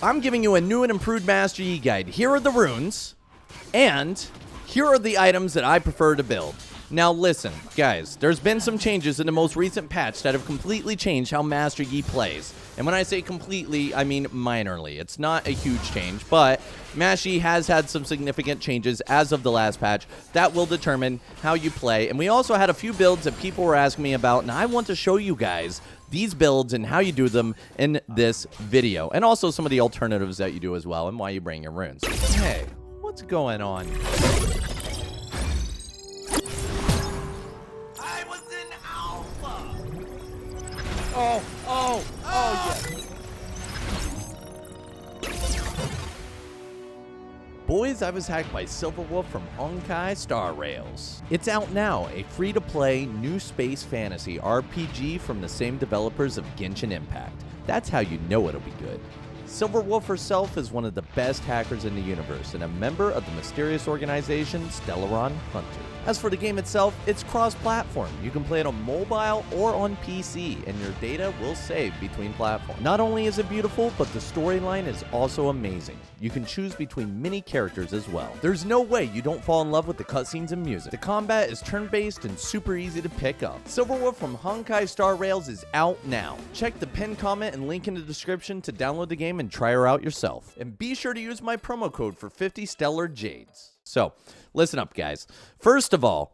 I'm giving you a new and improved Master Yi guide. Here are the runes, and here are the items that I prefer to build. Now listen, guys, there's been some changes in the most recent patch that have completely changed how Master Yi plays. And when I say completely, I mean minorly. It's not a huge change, but Master Yi has had some significant changes as of the last patch that will determine how you play. And we also had a few builds that people were asking me about, and I want to show you guys these builds and how you do them in this video. And also some of the alternatives that you do as well and why you bring your runes. Hey, what's going on? Oh, yeah. Boys, I was hacked by Silverwolf from Honkai Star Rails. It's out now, a free-to-play new space fantasy RPG from the same developers of Genshin Impact. That's how you know it'll be good. Silverwolf herself is one of the best hackers in the universe and a member of the mysterious organization Stellaron Hunter. As for the game itself, it's cross-platform. You can play it on mobile or on PC, and your data will save between platforms. Not only is it beautiful, but the storyline is also amazing. You can choose between many characters as well. There's no way you don't fall in love with the cutscenes and music. The combat is turn-based and super easy to pick up. Silverwolf from Honkai Star Rails is out now. Check the pinned comment and link in the description to download the game and try her out yourself. And be sure to use my promo code for 50 Stellar Jades. So, listen up, guys. First of all,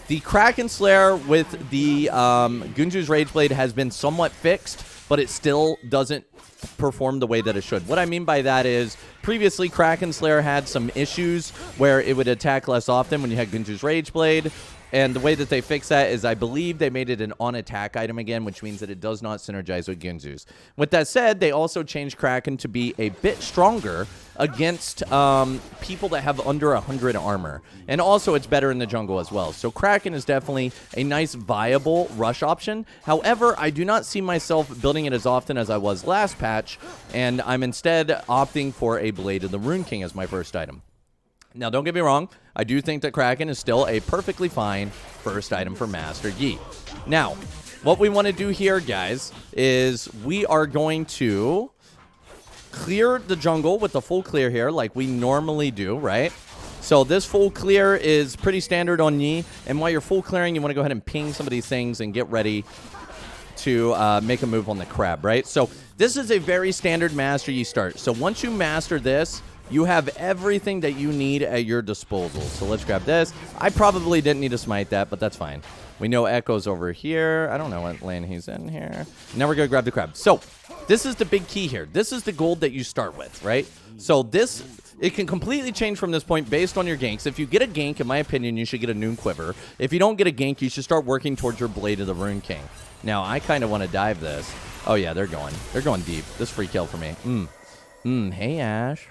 the Kraken Slayer with the Gunju's Rageblade has been somewhat fixed, but it still doesn't perform the way that it should. What I mean by that is, previously, Kraken Slayer had some issues where it would attack less often when you had Gunju's Rageblade. And the way that they fix that is I believe they made it an on-attack item again, which means that it does not synergize with Gunju's. With that said, they also changed Kraken to be a bit stronger against people that have under 100 armor. And also, it's better in the jungle as well. So Kraken is definitely a nice, viable rush option. However, I do not see myself building it as often as I was last patch, and I'm instead opting for a Blade of the Rune King as my first item. Now, don't get me wrong, I do think that Kraken is still a perfectly fine first item for Master Yi. Now, what we want to do here, guys, is we are going to clear the jungle with the full clear here like we normally do, right? So this full clear is pretty standard on Yi, and while you're full clearing, you want to go ahead and ping some of these things and get ready to make a move on the crab, right? So this is a very standard Master Yi start. So once you master this, you have everything that you need at your disposal. So let's grab this. I probably didn't need to smite that, but that's fine. We know Echo's over here. I don't know what lane he's in here. Now we're going to grab the crab. So this is the big key here. This is the gold that you start with, right? So this, it can completely change from this point based on your ganks. If you get a gank, in my opinion, you should get a Noon Quiver. If you don't get a gank, you should start working towards your Blade of the Rune King. Now, I kind of want to dive this. Oh, yeah, they're going deep. This free kill for me. Hey, Ash.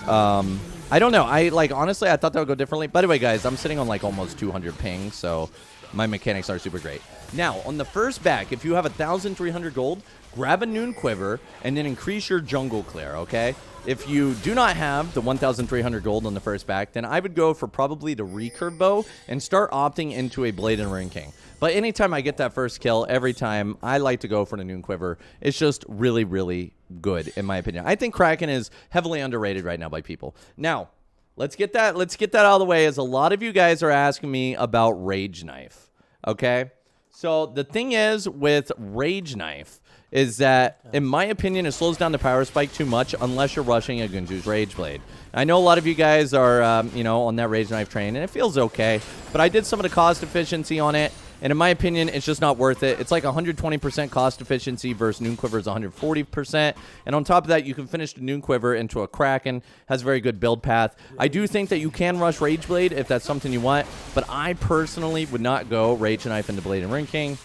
I don't know. Honestly, I thought that would go differently. By the way, guys, I'm sitting on like almost 200 ping, so my mechanics are super great. Now, on the first back, if you have 1,300 gold, grab a Noon Quiver and then increase your jungle clear, okay? If you do not have the 1,300 gold on the first back, then I would go for probably the recurve bow and start opting into a Blade and Rune King. But anytime I get that first kill, every time I like to go for the Noon Quiver. It's just really, really good, in my opinion. I think Kraken is heavily underrated right now by people. Now, let's get that out of the way, as a lot of you guys are asking me about Rage Knife, okay? So the thing is with Rage Knife is that, in my opinion, it slows down the power spike too much unless you're rushing a Gunju's Rageblade. I know a lot of you guys are, you know, on that Rage Knife train, and it feels okay, but I did some of the cost efficiency on it, and in my opinion, it's just not worth it. It's like 120% cost efficiency versus Noon Quiver is 140%, and on top of that, you can finish the Noon Quiver into a Kraken. Has a very good build path. I do think that you can rush Rageblade if that's something you want, but I personally would not go Rage Knife into Blade and Rune King.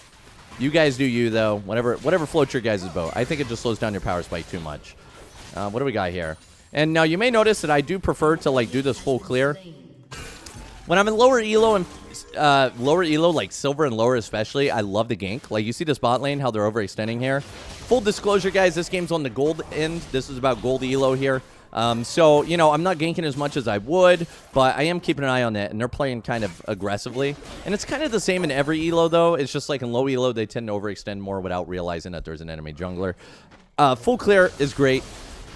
You guys do you, though. Whatever floats your guys' boat. I think it just slows down your power spike too much. What do we got here? And now you may notice that I do prefer to like do this full clear. When I'm in lower elo and like silver and lower especially, I love the gank. Like you see this bot lane, how they're overextending here. Full disclosure, guys, this game's on the gold end. This is about gold elo here. So, you know, I'm not ganking as much as I would, but I am keeping an eye on that, and they're playing kind of aggressively. And it's kind of the same in every elo, though. It's just like in low elo, they tend to overextend more without realizing that there's an enemy jungler. Full clear is great.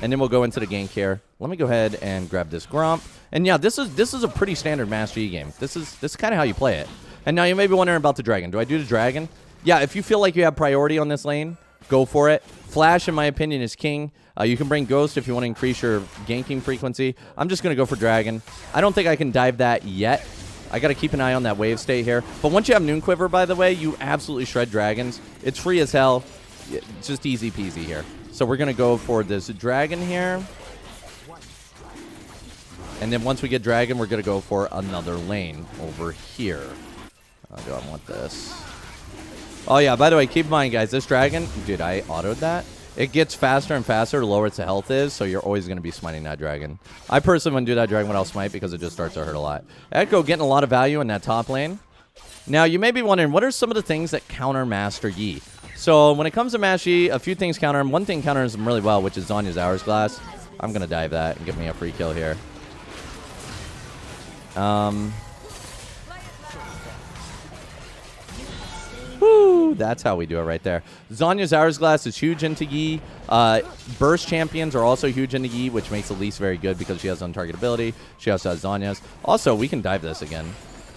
And then we'll go into the gank here. Let me go ahead and grab this Gromp. And yeah, this is a pretty standard Master Yi game. This is kind of how you play it. And now you may be wondering about the dragon. Do I do the dragon? Yeah, if you feel like you have priority on this lane, go for it. Flash, in my opinion, is king. You can bring Ghost if you want to increase your ganking frequency. I'm just going to go for dragon. I don't think I can dive that yet. I got to keep an eye on that wave state here. But once you have Noon Quiver, by the way, you absolutely shred dragons. It's free as hell. It's just easy peasy here. So we're going to go for this dragon here. And then once we get dragon, we're going to go for another lane over here. Do I want this? Oh, yeah, by the way, keep in mind, guys, this dragon, dude, I autoed that. It gets faster and faster the lower its health is, so you're always going to be smiting that dragon. I personally wouldn't do that dragon without smite because it just starts to hurt a lot. Echo getting a lot of value in that top lane. Now, you may be wondering, what are some of the things that counter Master Yi? So when it comes to Master Yi, a few things counter him. One thing counters him really well, which is Zhonya's Hourglass. I'm going to dive that and get me a free kill here. Woo, that's how we do it right there. Zhonya's Hourglass is huge into Yi. Burst champions are also huge into Yi, which makes Elise very good because she has untargetability. She also has Zhonya's. Also, we can dive this again.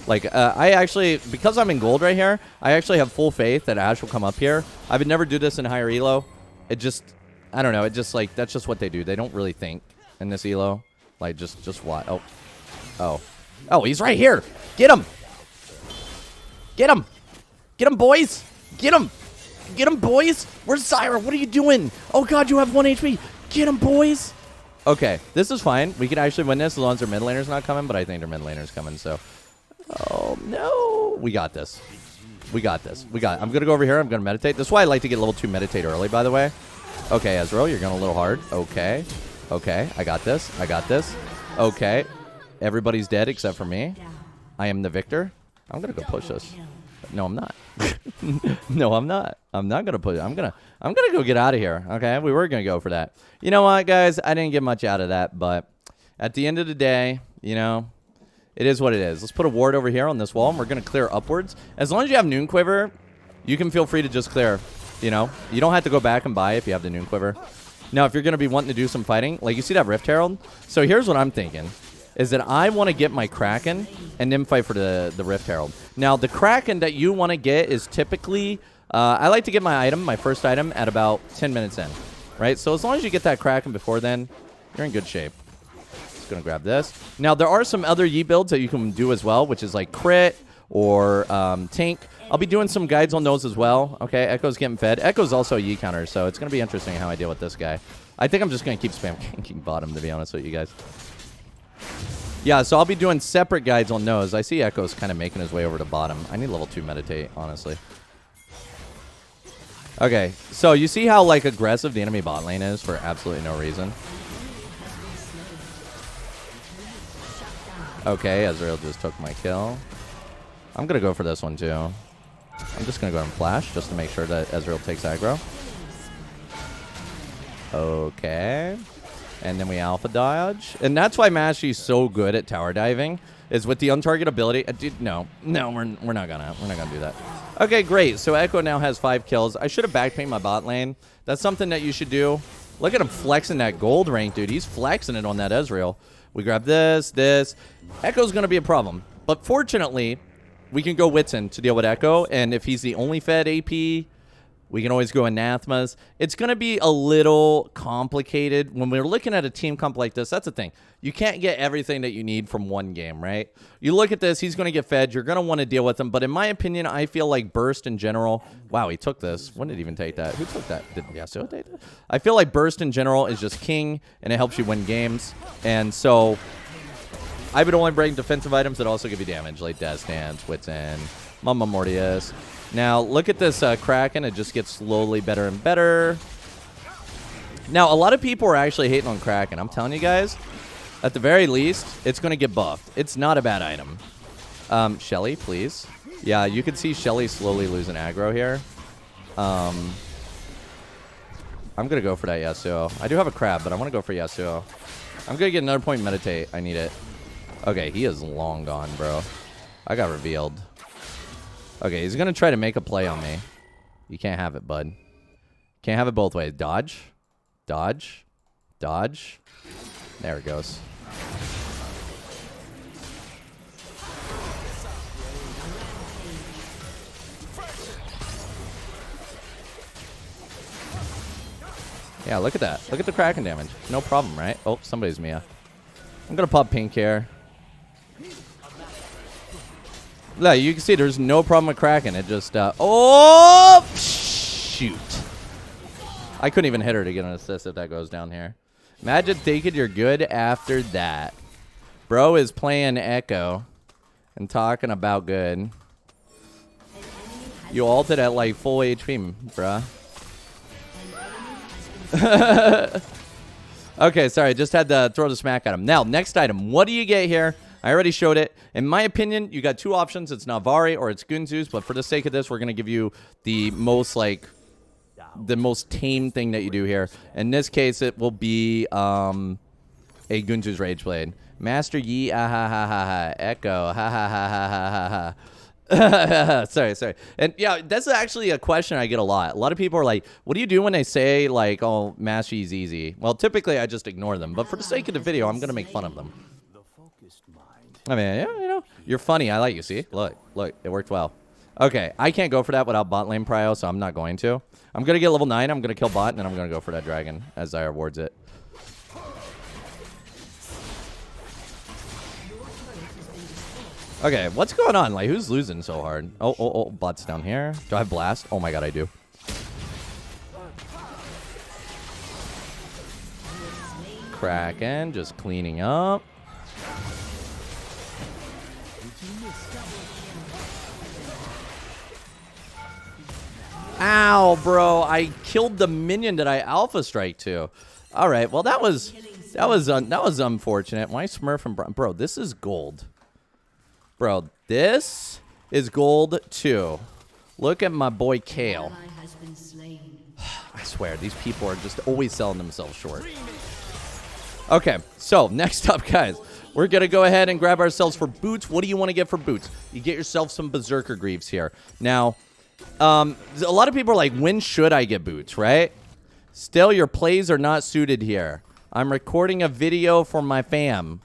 Like, I actually, because I'm in gold right here, I actually have full faith that Ashe will come up here. I would never do this in higher elo. It just, I don't know. It just, like, that's just what they do. They don't really think in this elo. Like, just what? Oh. Oh. Oh, he's right here. Get him. Get him. Get him, boys. Get him. Get him, boys. Where's Zyra? What are you doing? Oh, God, you have 1 HP. Get him, boys. Okay, this is fine. We can actually win this as long as their mid laner's not coming, but I think their mid laner's coming, so. Oh, no. We got this. We got this. We got it. I'm going to go over here. I'm going to meditate. This is why I like to get level 2 meditate early, by the way. Okay, Ezreal, you're going a little hard. Okay. Okay, I got this. I got this. Okay. Everybody's dead except for me. I am the victor. I'm going to go push this. No, I'm not. No, I'm not. I'm not going to push it. I'm going to go get out of here. Okay, we were going to go for that. You know what, guys? I didn't get much out of that, but at the end of the day, you know, it is what it is. Let's put a ward over here on this wall, and we're going to clear upwards. As long as you have Noon Quiver, you can feel free to just clear, you know? You don't have to go back and buy if you have the Noon Quiver. Now, if you're going to be wanting to do some fighting, like you see that Rift Herald? So here's what I'm thinking, is that I want to get my Kraken and then fight for the Rift Herald. Now, the Kraken that you want to get is typically, I like to get my item, my first item, at about 10 minutes in, right? So as long as you get that Kraken before then, you're in good shape. Just going to grab this. Now, there are some other Yi builds that you can do as well, which is like crit or tank. I'll be doing some guides on those as well. Okay, Echo's getting fed. Echo's also a Yi counter, so it's going to be interesting how I deal with this guy. I think I'm just going to keep spam ganking bottom, to be honest with you guys. Yeah, so I'll be doing separate guides on those. I see Echo's kind of making his way over to bottom. I need level 2 meditate, honestly. Okay, so you see how, like, aggressive the enemy bot lane is for absolutely no reason? Okay, Ezreal just took my kill. I'm going to go for this one, too. I'm just going to go and flash just to make sure that Ezreal takes aggro. Okay. And then we alpha dodge. And that's why Mashi's so good at tower diving, is with the untargetability. Dude, no, we're not gonna do that. Okay, great. So Echo now has 5 kills. I should have backpainted my bot lane. That's something that you should do. Look at him flexing that gold rank, dude. He's flexing it on that Ezreal. We grab this. Echo's gonna be a problem. But fortunately, we can go Whitson to deal with Echo. And if he's the only fed AP, we can always go Anathemas. It's going to be a little complicated. When we're looking at a team comp like this, that's the thing. You can't get everything that you need from one game, right? You look at this, he's going to get fed. You're going to want to deal with him. But in my opinion, I feel like Burst in general... Wow, he took this. When did he even take that? Who took that? Did Yasuo take that? I feel like Burst in general is just king, and it helps you win games. And so I would only bring defensive items that also give you damage, like Death Dance, Wits End, Mama Mortius. Now, look at this Kraken. It just gets slowly better and better. Now, a lot of people are actually hating on Kraken. I'm telling you guys, at the very least, it's going to get buffed. It's not a bad item. Shelly, please. Yeah, you can see Shelly slowly losing aggro here. I'm going to go for that Yasuo. I do have a crab, but I want to go for Yasuo. I'm going to get another point meditate. I need it. Okay, he is long gone, bro. I got revealed. Okay, he's going to try to make a play on me. You can't have it, bud. Can't have it both ways. Dodge. Dodge. Dodge. There it goes. Yeah, look at that. Look at the Kraken damage. No problem, right? Oh, somebody's Mia. I'm going to pop pink here. Yeah, you can see there's no problem with Kraken. It just, oh, shoot. I couldn't even hit her to get an assist if that goes down here. Imagine thinking you're good after that. Bro is playing Echo and talking about good. You ulted at like full HP, bruh. Okay, sorry. Just had to throw the smack at him. Now, next item. What do you get here? I already showed it. In my opinion, you got two options. It's Navari or it's Gunzus. But for the sake of this, we're going to give you the most, like, the most tame thing that you do here. In this case, it will be a Gunzus Rageblade. Master Yi, ah ha ha ha ha. Echo, ha ha ha ha ha ha ha. Sorry. And yeah, that's actually a question I get a lot. A lot of people are like, what do you do when they say, like, oh, Master Yi's easy? Well, typically I just ignore them. But for the sake of the video, I'm going to make fun of them. I mean, yeah, you know, you're funny. I like you. See? Look, it worked well. Okay, I can't go for that without bot lane prio, so I'm not going to. I'm going to get level 9. I'm going to kill bot, and then I'm going to go for that dragon as Zyra wards it. Okay, what's going on? Like, who's losing so hard? Oh, bot's down here. Do I have blast? Oh my god, I do. Kraken, just cleaning up. Ow, bro! I killed the minion that I alpha strike to. All right, well that was unfortunate. Why Smurf and bro? This is gold. Bro, this is gold too. Look at my boy Kale. I swear, these people are just always selling themselves short. Okay, so next up, guys, we're going to go ahead and grab ourselves for boots. What do you want to get for boots? You get yourself some Berserker Greaves here. Now, a lot of people are like, when should I get boots, right? Still, your plays are not suited here. I'm recording a video for my fam.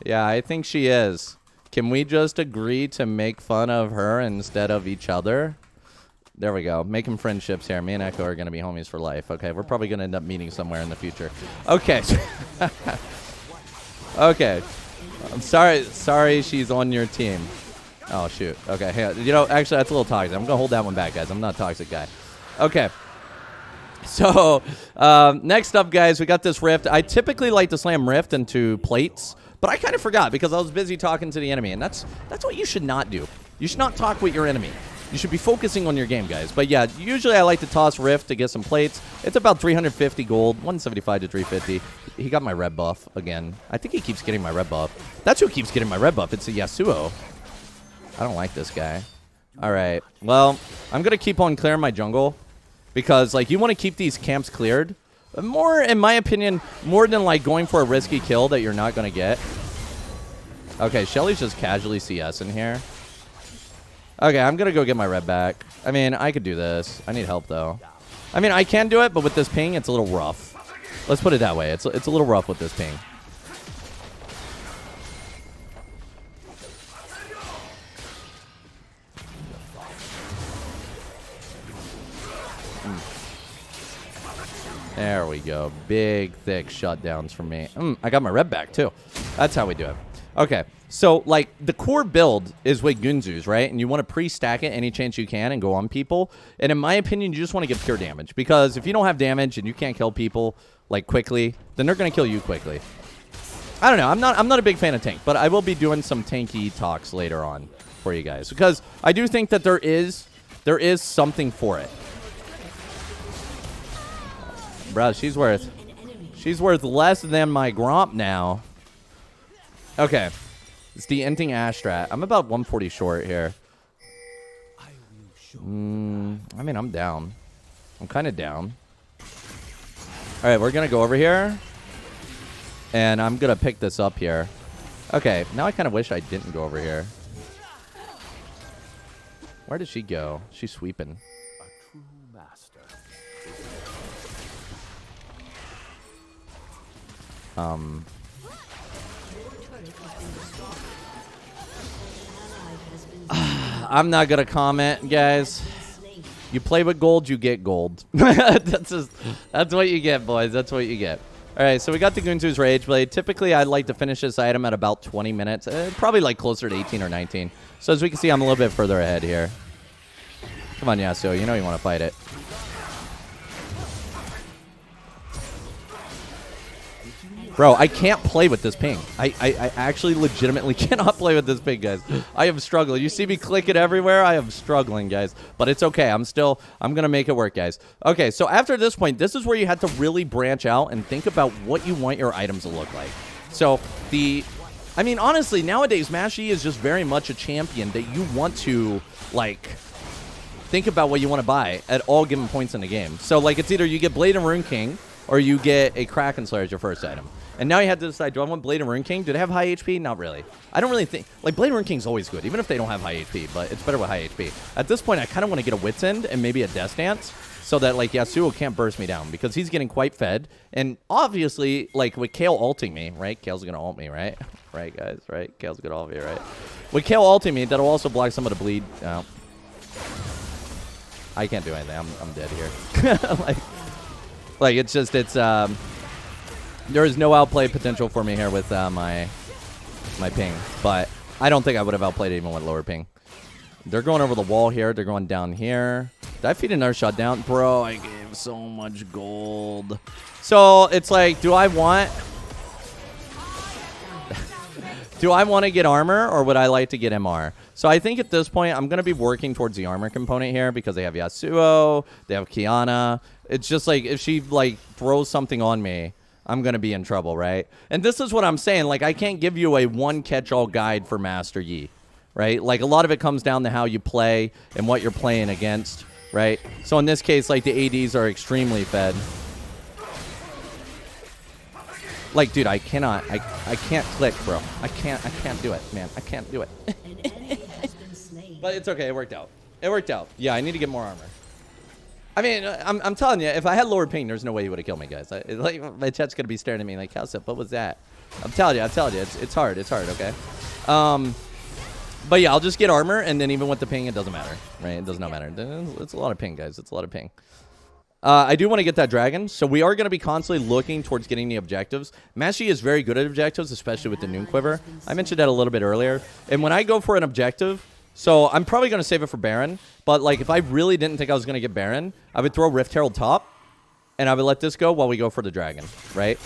Yeah, I think she is. Can we just agree to make fun of her instead of each other? There we go. Making friendships here. Me and Echo are going to be homies for life. Okay, we're probably going to end up meeting somewhere in the future. Okay. Okay. I'm sorry she's on your team. Oh, shoot. Okay, hey, you know, actually, that's a little toxic. I'm going to hold that one back, guys. I'm not a toxic guy. Okay. So, next up, guys, we got this Rift. I typically like to slam Rift into plates, but I kind of forgot because I was busy talking to the enemy, and that's what you should not do. You should not talk with your enemy. You should be focusing on your game, guys. But yeah, usually I like to toss Rift to get some plates. It's about 350 gold, 175 to 350. He got my red buff again. I think he keeps getting my red buff. That's who keeps getting my red buff. It's a Yasuo. I don't like this guy. All right. Well, I'm going to keep on clearing my jungle because, like, you want to keep these camps cleared. More, in my opinion, more than, like, going for a risky kill that you're not going to get. Okay, Shelly's just casually CS in here. Okay, I'm going to go get my red back. I mean, I could do this. I need help, though. I mean, I can do it, but with this ping, it's a little rough. Let's put it that way. It's a little rough with this ping. There we go. Big, thick shutdowns from me. I got my red back, too. That's how we do it. Okay. So, like, the core build is with Gunzus, right? And you want to pre-stack it any chance you can and go on people. And in my opinion, you just want to get pure damage. Because if you don't have damage and you can't kill people, like, quickly, then they're going to kill you quickly. I don't know. I'm not a big fan of tank. But I will be doing some tanky talks later on for you guys. Because I do think that there is something for it. Bruh, she's worth less than my Gromp now. Okay. It's the ending Astrat. I'm about 140 short here. I mean, I'm down. I'm kind of down. All right, we're going to go over here. And I'm going to pick this up here. Okay, now I kind of wish I didn't go over here. Where did she go? She's sweeping. I'm not gonna comment, guys. You play with gold, you get gold. That's what you get, boys. That's what you get. All right, so we got the Guntu's Rageblade. Typically, I'd like to finish this item at about 20 minutes. Probably like closer to 18 or 19. So as we can see, I'm a little bit further ahead here. Come on, Yasuo. You know you want to fight it. Bro, I can't play with this ping. I actually legitimately cannot play with this ping, guys. I am struggling. You see me click it everywhere? I am struggling, guys. But it's okay. I'm going to make it work, guys. Okay, so after this point, this is where you have to really branch out and think about what you want your items to look like. So, I mean, honestly, nowadays, Mashy is just very much a champion that you want to, like, think about what you want to buy at all given points in the game. So, like, it's either you get Blade and Rune King, or you get a Kraken Slayer as your first item. And now you have to decide, do I want Blade and Rune King? Do they have high HP? Not really. I don't really think... Like, Blade and Rune King's always good, even if they don't have high HP, but it's better with high HP. At this point, I kind of want to get a Wit's End and maybe a Death Dance so that, like, Yasuo can't burst me down because he's getting quite fed. And obviously, like, with Kayle ulting me, right? Kale's going to ult me, right? Right, guys, right? Kale's going to ult me, right? With Kayle ulting me, that'll also block some of the bleed. Oh. I can't do anything. I'm dead here. Like, it's just, there is no outplay potential for me here with my ping. But I don't think I would have outplayed it even with lower ping. They're going over the wall here. They're going down here. Did I feed another shot down? Bro, I gave so much gold. So, it's like, do I want to get armor or would I like to get MR? So I think at this point, I'm going to be working towards the armor component here because they have Yasuo, they have Qiyana. It's just like, if she, like, throws something on me, I'm going to be in trouble, right? And this is what I'm saying. Like, I can't give you a one-catch-all guide for Master Yi, right? Like, a lot of it comes down to how you play and what you're playing against, right? So in this case, like, the ADs are extremely fed. Like, dude, I can't click, bro. I can't do it, man. I can't do it. But it's okay. It worked out. It worked out. Yeah, I need to get more armor. I mean, I'm telling you, if I had lower ping, there's no way you would have killed me, guys. Like, my chat's gonna be staring at me like, Cowsep, what was that? I'm telling you, it's hard, okay? But yeah, I'll just get armor, and then even with the ping, it doesn't matter, right? It does not matter. It's a lot of ping, guys. It's a lot of ping. I do want to get that dragon, so we are going to be constantly looking towards getting the objectives. Mashy is very good at objectives, especially with the Noon Quiver. I mentioned that a little bit earlier. And when I go for an objective, so I'm probably going to save it for Baron, but like if I really didn't think I was going to get Baron, I would throw Rift Herald top, and I would let this go while we go for the dragon, right?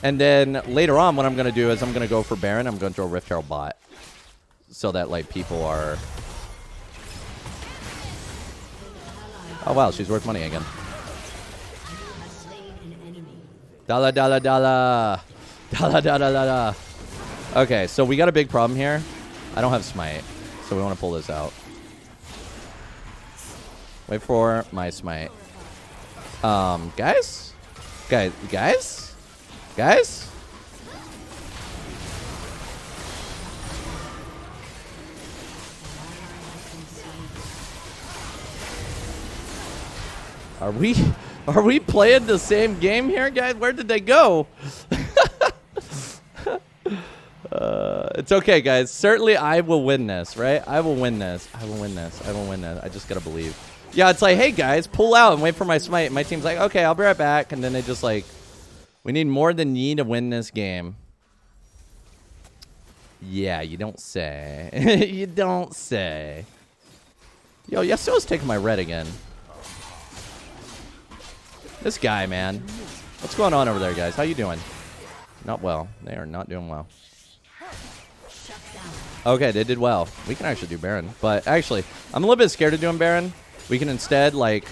And then later on, what I'm going to do is I'm going to go for Baron. I'm going to throw Rift Herald bot, so that like people are... Oh wow, she's worth money again. Dala, dala, dala. Dala, dala, dala. Okay, so we got a big problem here. I don't have smite, so we want to pull this out. Wait for my smite. Guys? Guys? Are we playing the same game here, guys? Where did they go? It's okay, guys. Certainly, I will win this, right? I will win this. I just gotta believe. Yeah, it's like, hey, guys, pull out and wait for my smite. My team's like, okay, I'll be right back. And then they just like, we need more than ye to win this game. Yeah, you don't say. You don't say. Yo, Yasuo's taking my red again. This guy, man. What's going on over there, guys? How you doing? Not well. They are not doing well. Okay, they did well. We can actually do Baron. But actually, I'm a little bit scared of doing Baron. We can instead, like...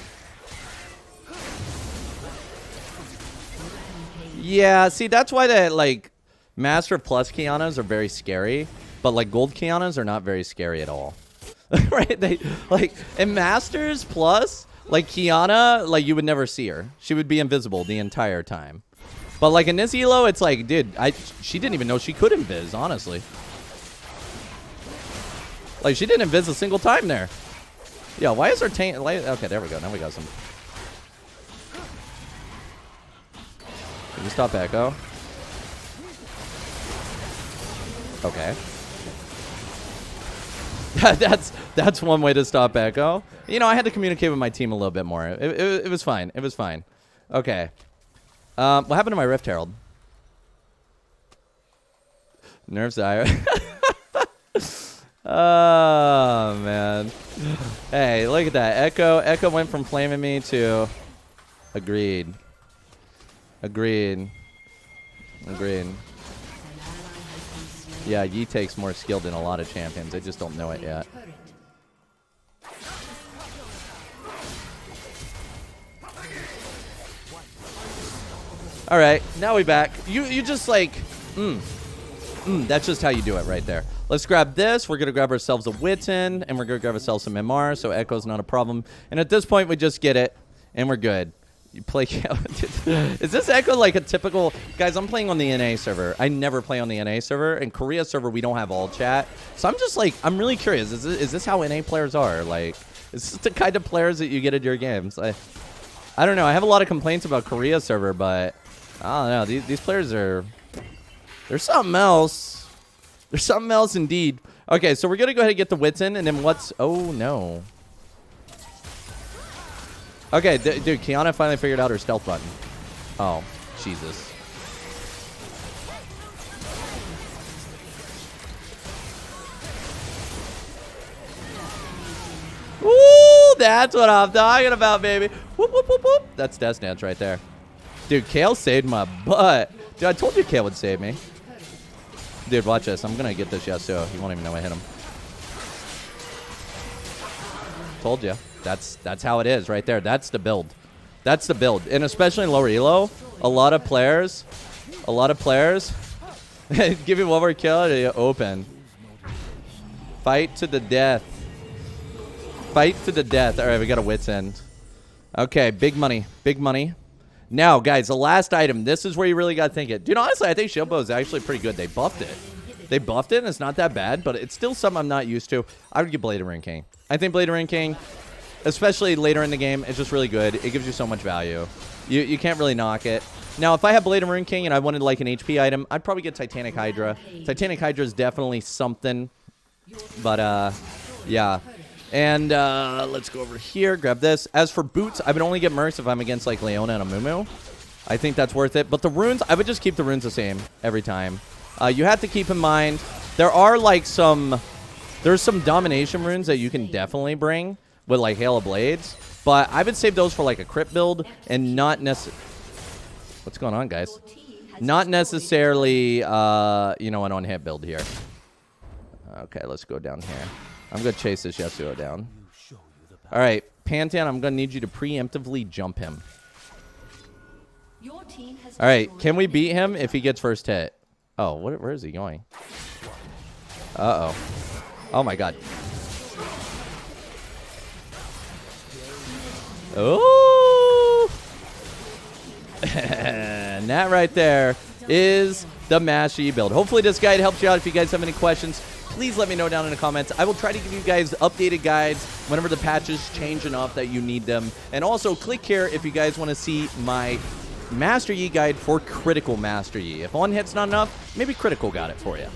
Yeah, see, that's why that, like, Master Plus Qiyana's are very scary. But, like, Gold Qiyana's are not very scary at all. Right? They, like, in Masters Plus... Like, Qiyana, like, you would never see her. She would be invisible the entire time. But, like, in this elo, it's like, dude, she didn't even know she could invis, honestly. Like, she didn't invis a single time there. Yeah, why is her tank... Okay, there we go. Now we got some... Can you stop Echo? Okay. That's one way to stop Echo. You know, I had to communicate with my team a little bit more. It was fine. It was fine. Okay. What happened to my Rift Herald? Nerf Zyra. Oh, man. Hey, look at that. Echo went from flaming me to... Agreed. Agreed. Agreed. Yeah, Yi takes more skill than a lot of champions. They just don't know it yet. All right, now we back. You just like, that's just how you do it right there. Let's grab this. We're going to grab ourselves a Witten, and we're going to grab ourselves some MR, so Echo's not a problem. And at this point, we just get it, and we're good. You play... Is this Echo like a typical... Guys, I'm playing on the NA server. I never play on the NA server. In Korea server, we don't have all chat. So I'm just like... I'm really curious. Is this how NA players are? Like, is this the kind of players that you get in your games? I don't know. I have a lot of complaints about Korea server, but... I don't know. These players are... They're something else. They're something else indeed. Okay, so we're going to go ahead and get the Witten, and then what's... Oh, no. Okay, dude, Kiana finally figured out her stealth button. Oh, Jesus. Ooh, that's what I'm talking about, baby. Whoop, whoop, whoop, whoop. That's Death Dance right there. Dude, Kale saved my butt. Dude, I told you Kale would save me. Dude, watch this. I'm going to get this Yasuo. He won't even know I hit him. Told you. That's how it is right there. That's the build. That's the build. And especially in lower elo, a lot of players, give you one more kill and you open. Fight to the death. Fight to the death. All right, we got a Wits End. Okay, big money. Big money. Now, guys, the last item. This is where you really got to think it. Dude, honestly, I think Shield Bow is actually pretty good. They buffed it. They buffed it, and it's not that bad, but it's still something I'm not used to. I would get Blade of Ring King. I think Blade of Ring King, especially later in the game, is just really good. It gives you so much value. You can't really knock it. Now, if I had Blade of Ring King and I wanted like an HP item, I'd probably get Titanic Hydra. Titanic Hydra is definitely something. But, yeah. And let's go over here, grab this. As for boots, I would only get Mercs if I'm against like Leona and Amumu. I think that's worth it. But the runes, I would just keep the runes the same every time. You have to keep in mind, there are like there's some domination runes that you can definitely bring with like Hail of Blades. But I would save those for like a crit build and not necessarily... What's going on, guys? Not necessarily, you know, an on-hit build here. Okay, let's go down here. I'm going to chase this Yasuo down. All right, Pantheon, I'm going to need you to preemptively jump him. All right, can we beat him if he gets first hit? Oh, where is he going? Uh-oh. Oh, my God. Oh! And that right there is the Master Yi build. Hopefully this guide helps you out. If you guys have any questions, please let me know down in the comments. I will try to give you guys updated guides whenever the patches change enough that you need them. And also click here if you guys want to see my Master Yi guide for critical Master Yi. If on hit's not enough, maybe critical got it for you.